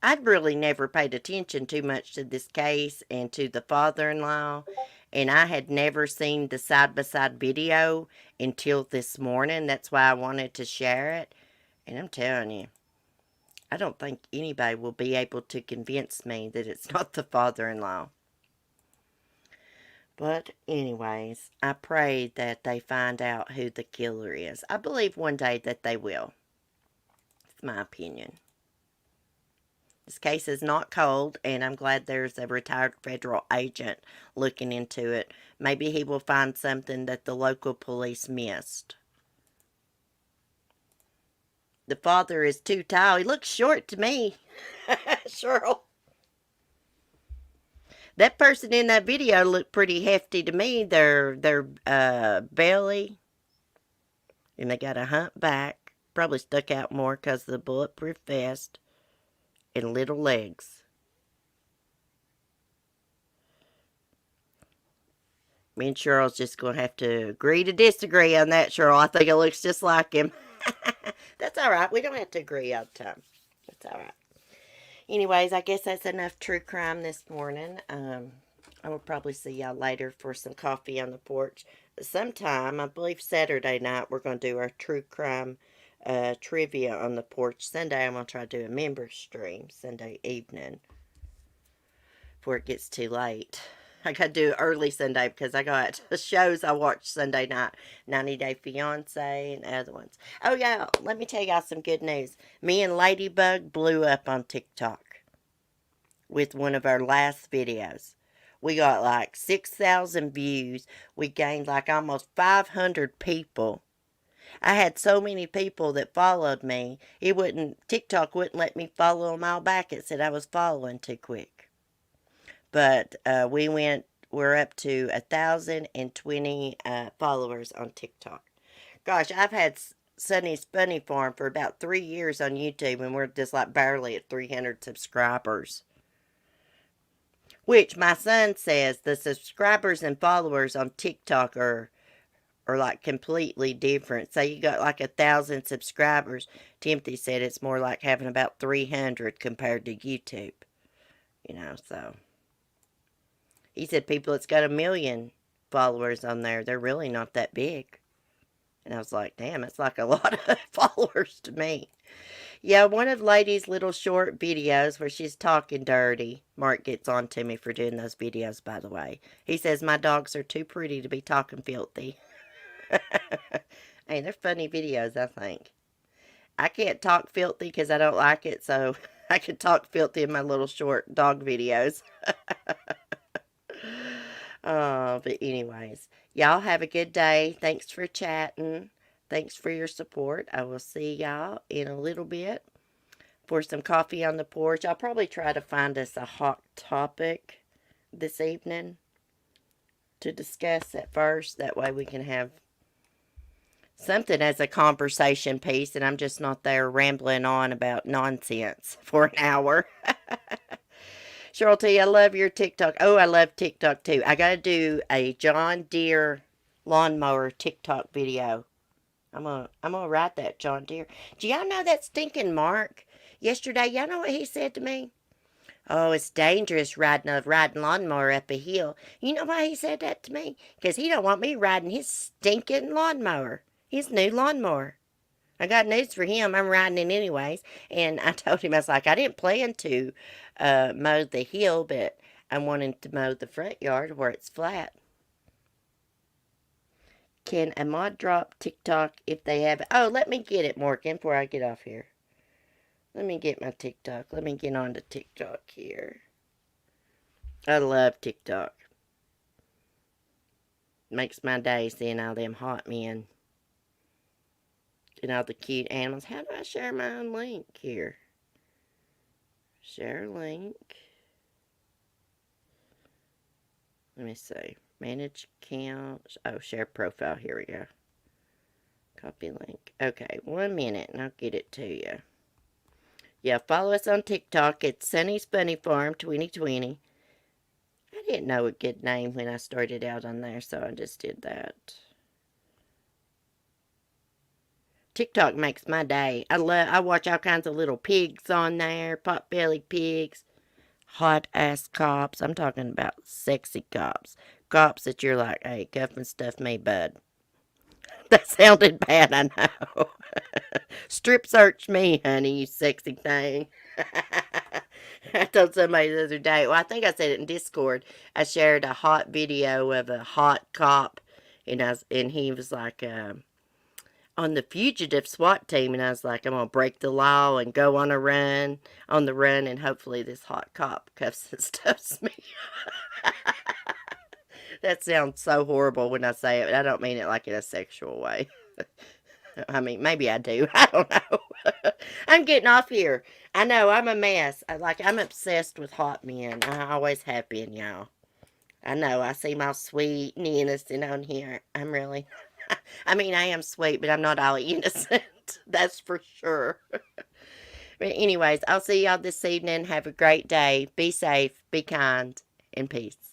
I'd really never paid attention too much to this case and to the father-in-law, and I had never seen the side-by-side video until this morning. That's why I wanted to share it. And I'm telling you, I don't think anybody will be able to convince me that it's not the father-in-law. But anyways, I pray that they find out who the killer is. I believe one day that they will. It's my opinion. This case is not cold, and I'm glad there's a retired federal agent looking into it. Maybe he will find something that the local police missed. The father is too tall. He looks short to me. Cheryl. That person in that video looked pretty hefty to me. Their belly, and they got a humpback. Probably stuck out more because of the bulletproof vest, and little legs. Me and Cheryl's just going to have to agree to disagree on that, Cheryl. I think it looks just like him. That's all right. We don't have to agree all the time. That's all right. Anyways, I guess that's enough true crime this morning. I will probably see y'all later for some coffee on the porch. Sometime, I believe Saturday night, we're going to do our true crime trivia on the porch. Sunday, I'm going to try to do a member stream Sunday evening before it gets too late. I got to do early Sunday because I got shows I watched Sunday night. 90 Day Fiancé and other ones. Oh, yeah, let me tell y'all some good news. Me and Ladybug blew up on TikTok with one of our last videos. We got like 6,000 views. We gained like almost 500 people. I had so many people that followed me. TikTok wouldn't let me follow them all back. It said I was following too quick. But we're up to 1,020 followers on TikTok. Gosh, I've had Sunny's Funny Farm for about 3 years on YouTube, and we're just like barely at 300 subscribers. Which my son says the subscribers and followers on TikTok are like completely different. So you got like 1,000 subscribers. Timothy said it's more like having about 300 compared to YouTube. You know, so he said people that's got 1 million followers on there, they're really not that big. And I was like, damn, it's like a lot of followers to me. Yeah, one of Lady's little short videos where she's talking dirty. Mark gets on to me for doing those videos, by the way. He says my dogs are too pretty to be talking filthy. Hey, they're funny videos, I think. I can't talk filthy because I don't like it, so I can talk filthy in my little short dog videos. Oh, but anyways, y'all have a good day. Thanks for chatting. Thanks for your support. I will see y'all in a little bit for some coffee on the porch. I'll probably try to find us a hot topic this evening to discuss at first. That way we can have something as a conversation piece, and I'm just not there rambling on about nonsense for an hour. Cheryl T, I love your TikTok. Oh, I love TikTok too. I got to do a John Deere lawnmower TikTok video. I'm gonna write that, John Deere. Do y'all know that stinking Mark yesterday? Y'all know what he said to me? Oh, it's dangerous riding a lawnmower up a hill. You know why he said that to me? Because he don't want me riding his stinking lawnmower. His new lawnmower. I got news for him. I'm riding it anyways. And I told him, I was like, I didn't plan to mow the hill, but I wanted to mow the front yard where it's flat. Can a mod drop TikTok if they have it? Oh, let me get it, Morgan, before I get off here. Let me get my TikTok. Let me get on to TikTok here. I love TikTok. Makes my day seeing all them hot men. And all the cute animals. How do I share my own link here? Share link. Let me see. Manage accounts. Oh, share profile. Here we go. Copy link. Okay, 1 minute and I'll get it to you. Yeah, follow us on TikTok. It's Sunny's Bunny Farm 2020. I didn't know a good name when I started out on there, so I just did that. TikTok makes my day. I watch all kinds of little pigs on there, pot-bellied pigs, hot-ass cops. I'm talking about sexy cops. Cops that you're like, hey, cuff and stuff me, bud. That sounded bad, I know. Strip search me, honey, you sexy thing. I told somebody the other day, well, I think I said it in Discord. I shared a hot video of a hot cop, and he was like, on the fugitive SWAT team, and I was like, I'm going to break the law and go on the run, and hopefully this hot cop cuffs and stuffs me. That sounds so horrible when I say it, but I don't mean it like in a sexual way. I mean, maybe I do. I don't know. I'm getting off here. I know, I'm a mess. I'm obsessed with hot men. I always have been, y'all. I know, I seem all sweet and innocent on here. I'm really... I mean, I am sweet, but I'm not all innocent. That's for sure. But anyways, I'll see y'all this evening. Have a great day. Be safe, be kind, and peace.